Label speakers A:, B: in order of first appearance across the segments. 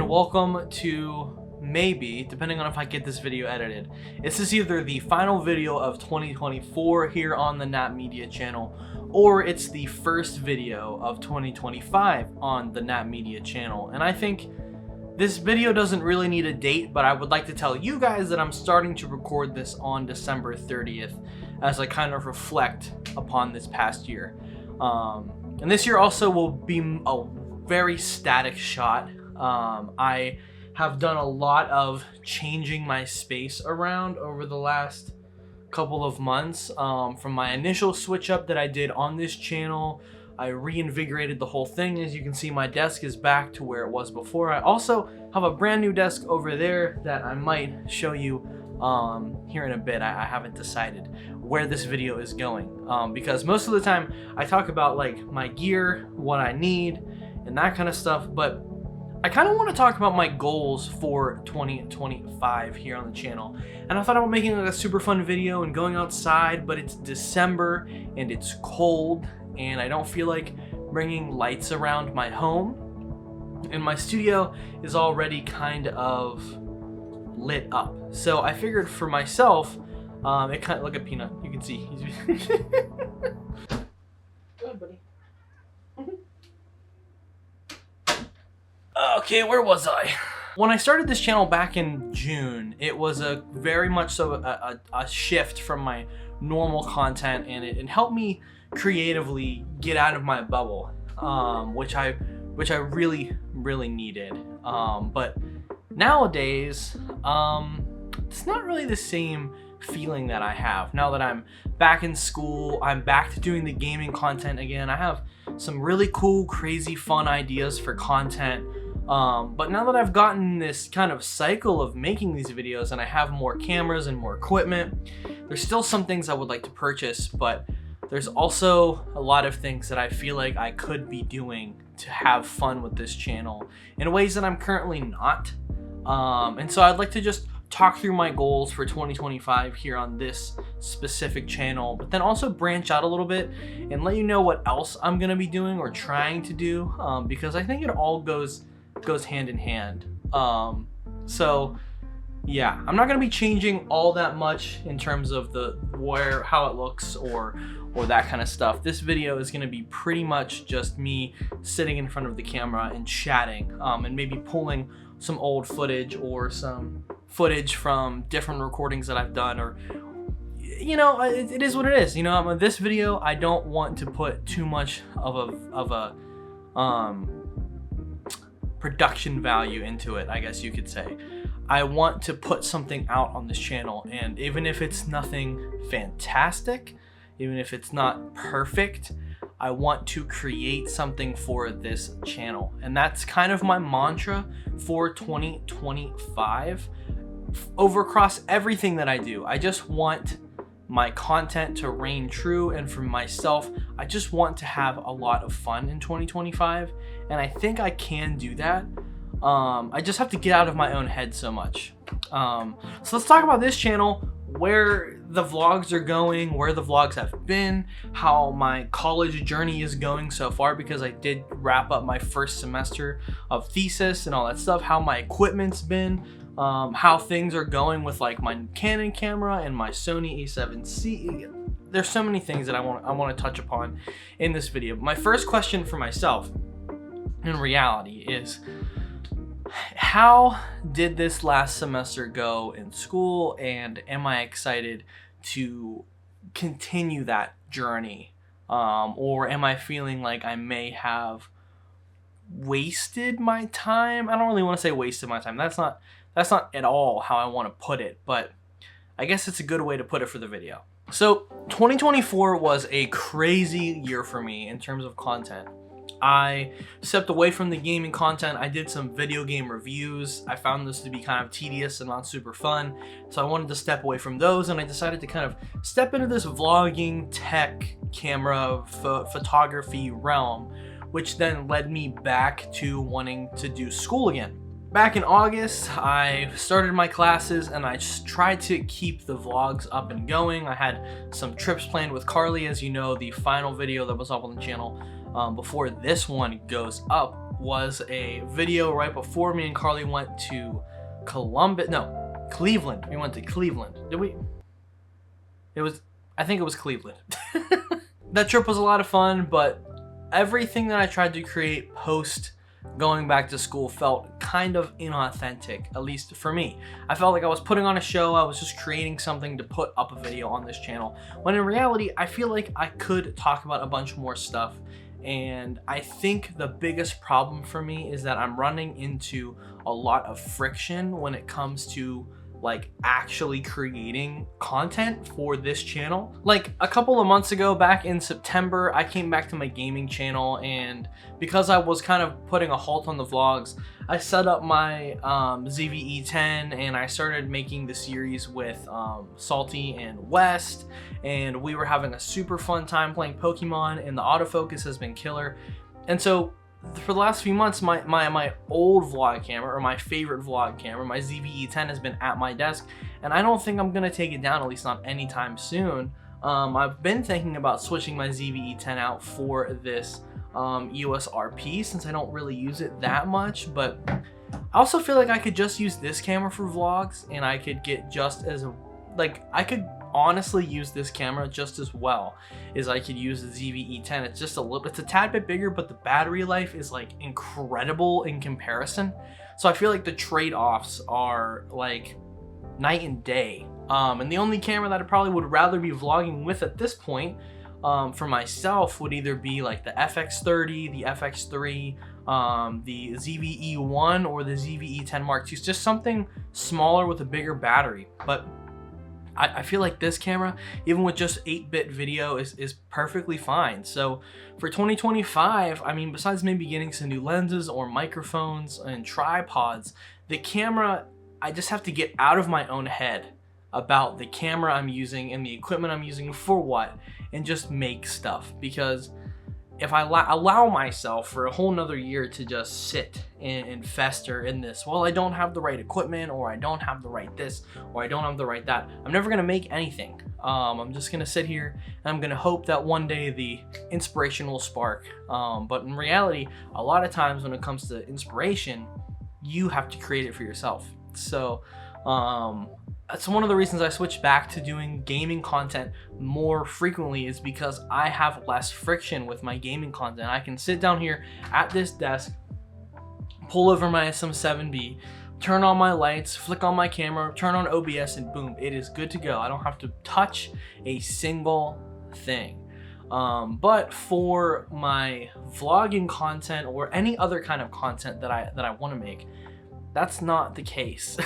A: and welcome to, maybe, depending on if I get this video edited, this is either the final video of 2024 here on the Knapp Media channel, or it's the first video of 2025 on the Knapp Media channel. And I think this video doesn't really need a date, but I would like to tell you guys that I'm starting to record this on December 30th as I kind of reflect upon this past year. And this year also will be a very static shot. I have done a lot of changing my space around over the last couple of months. From my initial switch up that I did on this channel, I reinvigorated the whole thing. As you can see, my desk is back to where it was before. I also have a brand new desk over there that I might show you here in a bit. I haven't decided where this video is going because most of the time I talk about like my gear, what I need, and that kind of stuff, but I kind of want to talk about my goals for 2025 here on the channel. And I thought about making like a super fun video and going outside, but it's December and it's cold and I don't feel like bringing lights around my home, and my studio is already kind of lit up. So I figured for myself, it kind of, look at Peanut, you can see. Go ahead, buddy. Okay, where was I? When I started this channel back in June, it was a very much so a shift from my normal content, and it helped me creatively get out of my bubble, which I really needed. But nowadays, it's not really the same feeling that I have now that I'm back in school. I'm back to doing the gaming content again. I have some really cool, crazy, fun ideas for content. But now that I've gotten this kind of cycle of making these videos and I have more cameras and more equipment, there's still some things I would like to purchase, but there's also a lot of things that I feel like I could be doing to have fun with this channel in ways that I'm currently not. And so I'd like to just talk through my goals for 2025 here on this specific channel, but then also branch out a little bit and let you know what else I'm gonna be doing or trying to do, because I think it all goes hand in hand. So yeah, I'm not gonna be changing all that much in terms of how it looks or that kind of stuff. This video is gonna be pretty much just me sitting in front of the camera and chatting, and maybe pulling some old footage or some footage from different recordings that I've done, or you know, it is what it is. You know, this video I don't want to put too much of a production value into it, I guess you could say. I want to put something out on this channel, and even if it's nothing fantastic, even if it's not perfect, I want to create something for this channel. And that's kind of my mantra for 2025 across everything that I do. I just want my content to reign true, and for myself, I just want to have a lot of fun in 2025, and I think I can do that. I just have to get out of my own head so much. So let's talk about this channel, where the vlogs are going, where the vlogs have been, how my college journey is going so far, because I did wrap up my first semester of thesis and all that stuff, how my equipment's been, how things are going with like my Canon camera and my Sony a7C. There's so many things that I want to touch upon in this video. My first question for myself in reality is, how did this last semester go in school, and am I excited to continue that journey, or am I feeling like I may have wasted my time? I don't really want to say wasted my time. That's not at all how I want to put it, but I guess it's a good way to put it for the video. So 2024 was a crazy year for me in terms of content. I stepped away from the gaming content. I did some video game reviews. I found this to be kind of tedious and not super fun, so I wanted to step away from those, and I decided to kind of step into this vlogging, tech, camera, photography realm, which then led me back to wanting to do school again. Back in August, I started my classes and I just tried to keep the vlogs up and going. I had some trips planned with Carly. As you know, the final video that was up on the channel before this one goes up was a video right before me and Carly went to Cleveland. We went to Cleveland. Did we? I think it was Cleveland. That trip was a lot of fun, but everything that I tried to create post going back to school felt kind of inauthentic, at least for me. I felt like I was putting on a show, I was just creating something to put up a video on this channel, when in reality, I feel like I could talk about a bunch more stuff. And I think the biggest problem for me is that I'm running into a lot of friction when it comes to like actually creating content for this channel. Like a couple of months ago, back in September, I came back to my gaming channel, and because I was kind of putting a halt on the vlogs, I set up my ZVE10 and I started making the series with Salty and West, and we were having a super fun time playing Pokemon, and the autofocus has been killer. And so for the last few months, my old vlog camera, or my favorite vlog camera, my ZVE10, has been at my desk, and I don't think I'm gonna take it down, at least not anytime soon. I've been thinking about switching my ZVE10 out for this USRP, since I don't really use it that much, but I also feel like I could just use this camera for vlogs, and I could get just as, like, I could honestly use this camera just as well as I could use the ZVE10. It's just it's a tad bit bigger, but the battery life is like incredible in comparison. So I feel like the trade-offs are like night and day. And the only camera that I probably would rather be vlogging with at this point for myself would either be like the FX30, the FX3, the ZVE1, or the ZVE10 Mark II. Just something smaller with a bigger battery. But I feel like this camera, even with just 8-bit video, is perfectly fine. So for 2025, I mean, besides maybe getting some new lenses or microphones and tripods, the camera, I just have to get out of my own head about the camera I'm using and the equipment I'm using for what, and just make stuff. Because if I allow myself for a whole nother year to just sit and fester in this, well, I don't have the right equipment, or I don't have the right this, or I don't have the right that, I'm never gonna make anything. I'm just gonna sit here and I'm gonna hope that one day the inspiration will spark. But in reality, a lot of times when it comes to inspiration, you have to create it for yourself. So that's one of the reasons I switched back to doing gaming content more frequently, is because I have less friction with my gaming content. I can sit down here at this desk, pull over my SM7B, turn on my lights, flick on my camera, turn on OBS, and boom, it is good to go. I don't have to touch a single thing. But for my vlogging content or any other kind of content that I want to make, that's not the case.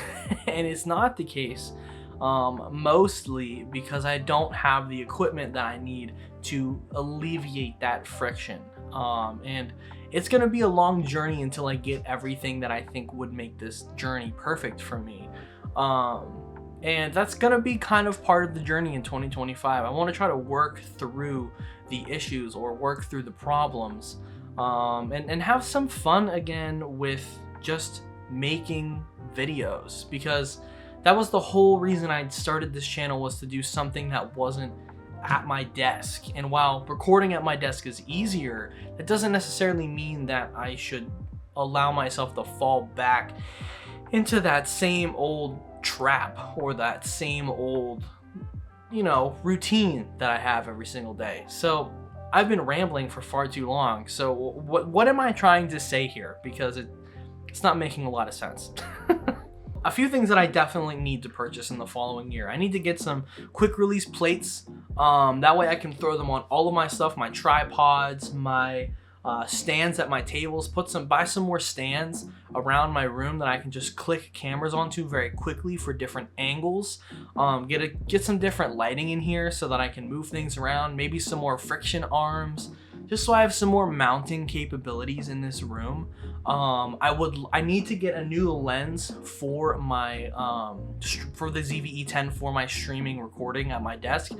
A: And it's not the case mostly because I don't have the equipment that I need to alleviate that friction. And it's gonna be a long journey until I get everything that I think would make this journey perfect for me. And that's gonna be kind of part of the journey in 2025. I want to try to work through the issues, or work through the problems, and have some fun again with just making videos, because that was the whole reason I started this channel, was to do something that wasn't at my desk. And while recording at my desk is easier, that doesn't necessarily mean that I should allow myself to fall back into that same old trap, or that same old, you know, routine that I have every single day. So I've been rambling for far too long. So what am I trying to say here? Because it's not making a lot of sense. A few things that I definitely need to purchase in the following year. I need to get some quick release plates. That way I can throw them on all of my stuff, my tripods, my stands at my tables, buy some more stands around my room that I can just click cameras onto very quickly for different angles. Get some different lighting in here so that I can move things around, maybe some more friction arms, just so I have some more mounting capabilities in this room. I need to get a new lens for my for the ZVE10 for my streaming recording at my desk,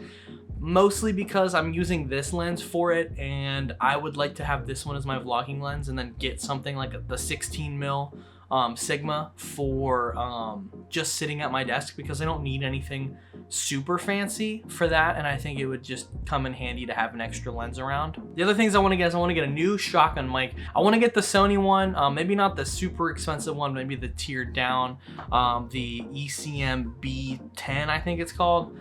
A: mostly because I'm using this lens for it, and I would like to have this one as my vlogging lens, and then get something like the 16mm Sigma for just sitting at my desk, because I don't need anything super fancy for that, and I think it would just come in handy to have an extra lens around. The other things I want to get is I want to get a new shotgun mic. I want to get the Sony one, maybe not the super expensive one, maybe the tiered down, the ECM B10 I think it's called.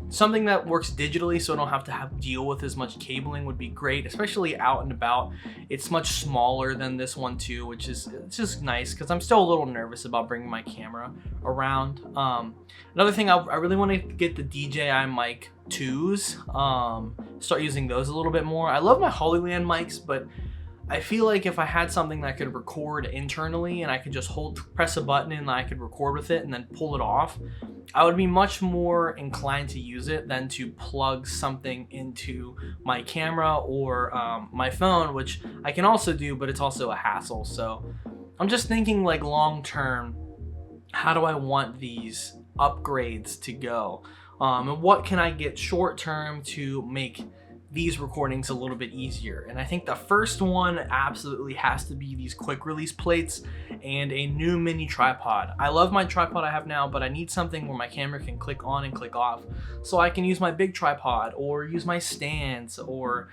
A: Something that works digitally so I don't have to deal with as much cabling would be great, especially out and about. It's much smaller than this one too, which is, it's just nice because I'm still a little nervous about bringing my camera around. Another thing, I really want to get the DJI mic 2s, start using those a little bit more. I love my Holyland mics, but I feel like if I had something that could record internally and I could just press a button and I could record with it and then pull it off, I would be much more inclined to use it than to plug something into my camera or my phone, which I can also do, but it's also a hassle. So I'm just thinking like long term, how do I want these upgrades to go? And what can I get short term to make these recordings a little bit easier? And I think the first one absolutely has to be these quick release plates and a new mini tripod. I love my tripod I have now, but I need something where my camera can click on and click off, so I can use my big tripod or use my stands or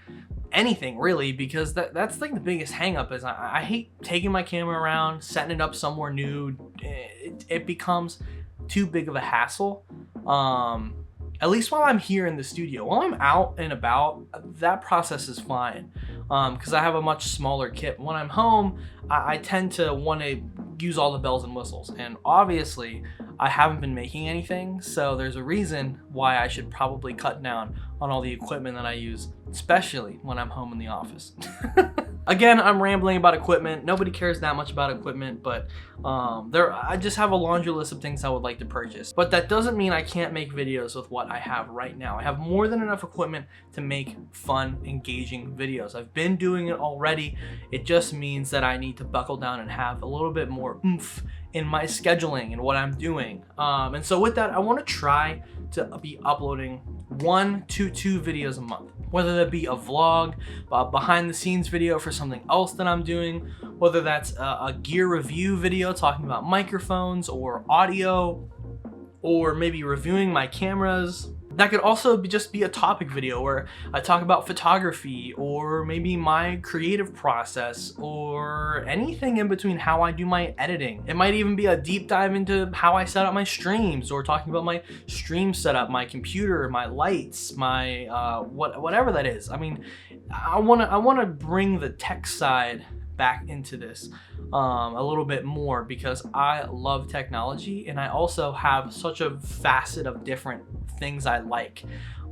A: anything really, because that's like the biggest hang up is I hate taking my camera around, setting it up somewhere new. It becomes too big of a hassle. At least while I'm here in the studio. While I'm out and about, that process is fine, because I have a much smaller kit. When I'm home, I tend to want to use all the bells and whistles, and obviously I haven't been making anything, so there's a reason why I should probably cut down on all the equipment that I use, especially when I'm home in the office. Again, I'm rambling about equipment. Nobody cares that much about equipment, but I just have a laundry list of things I would like to purchase. But that doesn't mean I can't make videos with what I have right now. I have more than enough equipment to make fun, engaging videos. I've been doing it already. It just means that I need to buckle down and have a little bit more oomph in my scheduling and what I'm doing. And so with that, I want to try to be uploading 1 to 2 videos a month, whether that be a vlog, a behind the scenes video for something else that I'm doing, whether that's a gear review video talking about microphones or audio, or maybe reviewing my cameras. That could also just be a topic video where I talk about photography or maybe my creative process or anything in between, how I do my editing. It might even be a deep dive into how I set up my streams, or talking about my stream setup, my computer, my lights, my whatever that is. I mean, I wanna bring the tech side back into this a little bit more, because I love technology and I also have such a facet of different things I like.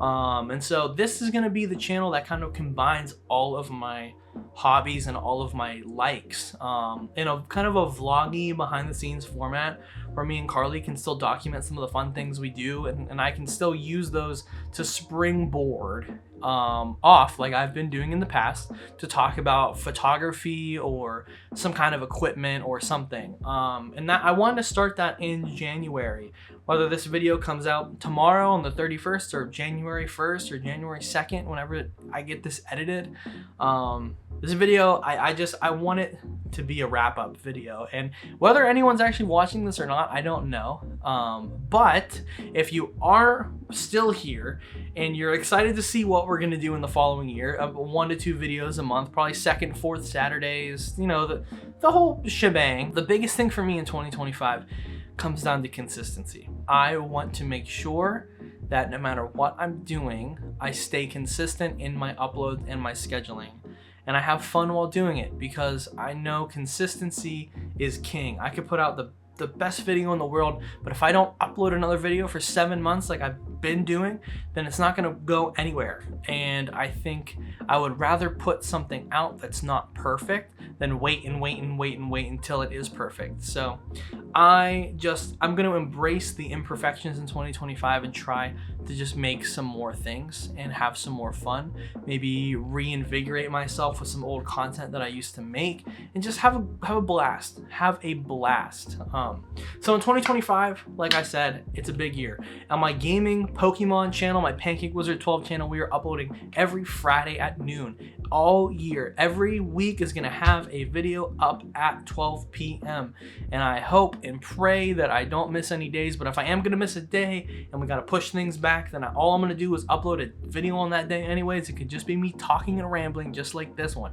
A: And so this is going to be the channel that kind of combines all of my hobbies and all of my likes in a kind of a vloggy behind the scenes format, where me and Carly can still document some of the fun things we do, and I can still use those to springboard off, like I've been doing in the past, to talk about photography or some kind of equipment or something. And that I wanted to start that in January, whether this video comes out tomorrow on the 31st or January 1st or January 2nd, whenever I get this edited. This video, I want it to be a wrap-up video, and whether anyone's actually watching this or not, I don't know. But if you are still here and you're excited to see what we're gonna do in the following year, of 1 to 2 videos a month, probably second, fourth Saturdays, you know, the whole shebang. The biggest thing for me in 2025 comes down to consistency. I want to make sure that no matter what I'm doing, I stay consistent in my uploads and my scheduling. And I have fun while doing it, because I know consistency is king. I could put out the best video in the world, but if I don't upload another video for 7 months like I've been doing, then it's not gonna go anywhere. And I think I would rather put something out that's not perfect than wait until it is perfect. So I'm gonna embrace the imperfections in 2025 and try to just make some more things and have some more fun, maybe reinvigorate myself with some old content that I used to make, and just have a blast. So in 2025, like I said, it's a big year. On my gaming Pokemon channel, my Pancake Wizard 12 channel, we are uploading every Friday at noon all year. Every week is gonna have a video up at 12 p.m. and I hope and pray that I don't miss any days, but if I am gonna miss a day and we gotta push things back, then all I'm gonna do is upload a video on that day anyways. It could just be me talking and rambling just like this one.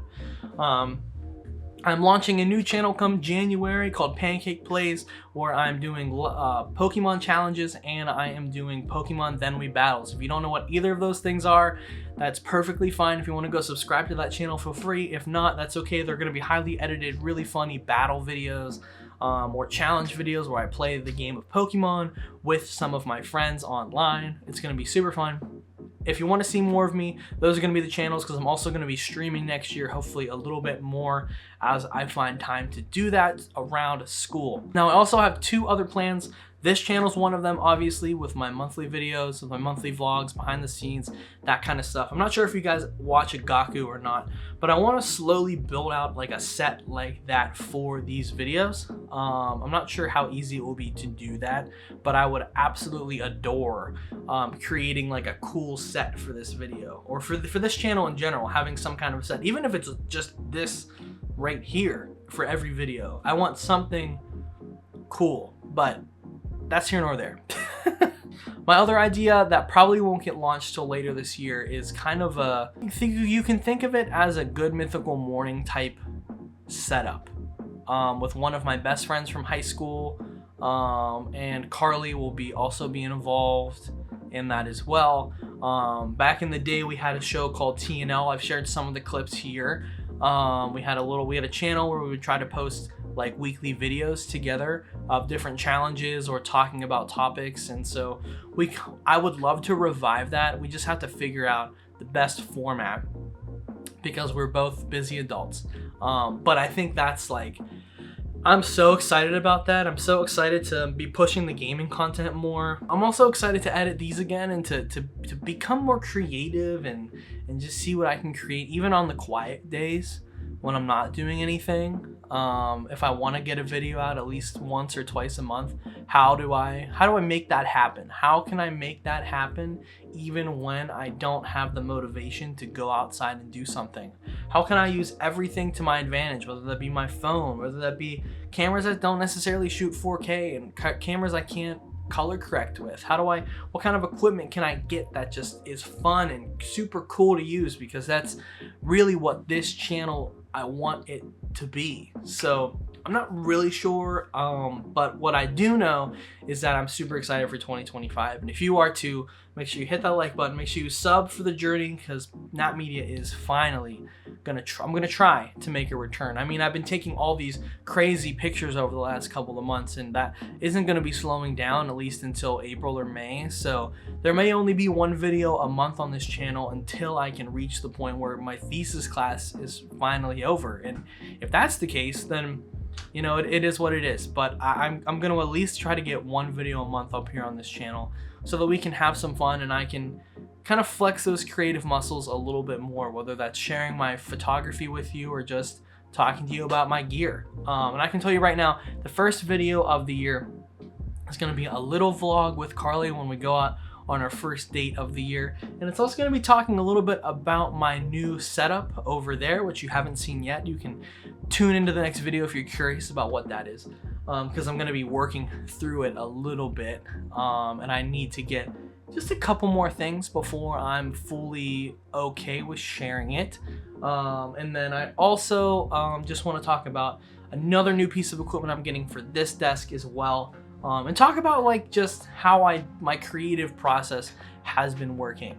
A: I'm launching a new channel come January called Pancake Plays, where I'm doing Pokemon challenges and I am doing Pokemon Then We Battles. If you don't know what either of those things are, that's perfectly fine. If you want to go subscribe to that channel, feel free. If not, that's okay. They're going to be highly edited, really funny battle videos or challenge videos where I play the game of Pokemon with some of my friends online. It's going to be super fun. If you want to see more of me, those are going to be the channels, because I'm also going to be streaming next year, hopefully a little bit more as I find time to do that around school. Now, I also have 2 other plans. This channel is one of them, obviously, with my monthly videos, with my monthly vlogs, behind the scenes, that kind of stuff. I'm not sure if you guys watch Gaku or not, but I want to slowly build out like a set like that for these videos. I'm not sure how easy it will be to do that, but I would absolutely adore creating like a cool set for this video, or for this channel in general, having some kind of set, even if it's just this right here for every video. I want something cool, but that's here nor there. My other idea that probably won't get launched till later this year is kind of you can think of it as a Good Mythical Morning type setup with one of my best friends from high school, and Carly will also be involved in that as well. Back in the day, we had a show called T&L. I've shared some of the clips here. We had a channel where we would try to post like weekly videos together of different challenges or talking about topics, and so I would love to revive that. We just have to figure out the best format because we're both busy adults, but I think that's like, I'm so excited about that. I'm so excited to be pushing the gaming content more. I'm also excited to edit these again and to become more creative and just see what I can create even on the quiet days when I'm not doing anything. If I want to get a video out at least once or twice a month, how do I make that happen? How can I make that happen even when I don't have the motivation to go outside and do something? How can I use everything to my advantage, whether that be my phone, whether that be cameras that don't necessarily shoot 4K and cameras I can't color correct with? What kind of equipment can I get that just is fun and super cool to use? Because that's really what this channel, I want it to be. So I'm not really sure, but what I do know is that I'm super excited for 2025. And if you are too, make sure you hit that like button, make sure you sub for the journey, because Knapp Media is finally I'm gonna try to make a return. I mean, I've been taking all these crazy pictures over the last couple of months, and that isn't gonna be slowing down at least until April or May. So there may only be one video a month on this channel until I can reach the point where my thesis class is finally over. And if that's the case, then you know, it is what it is. But I'm gonna at least try to get one video a month up here on this channel so that we can have some fun and I can kind of flex those creative muscles a little bit more, whether that's sharing my photography with you or just talking to you about my gear. And I can tell you right now, the first video of the year is gonna be a little vlog with Carly when we go out on our first date of the year. And it's also going to be talking a little bit about my new setup over there, which you haven't seen yet. You can tune into the next video if you're curious about what that is, because I'm going to be working through it a little bit, and I need to get just a couple more things before I'm fully okay with sharing it. And then I also just want to talk about another new piece of equipment I'm getting for this desk as well. And talk about like just how my creative process has been working.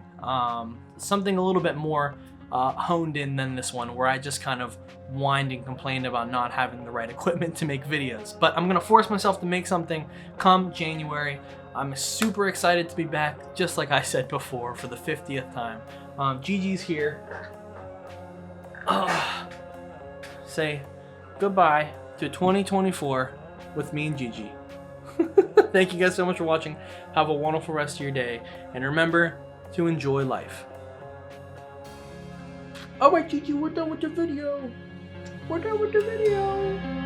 A: Something a little bit more honed in than this one, where I just kind of whined and complained about not having the right equipment to make videos. But I'm gonna force myself to make something come January. I'm super excited to be back, just like I said before, for the 50th time. Gigi's here. Say goodbye to 2024 with me and Gigi. Thank you guys so much for watching. Have a wonderful rest of your day. And remember to enjoy life. Alright, Gigi, we're done with the video. We're done with the video.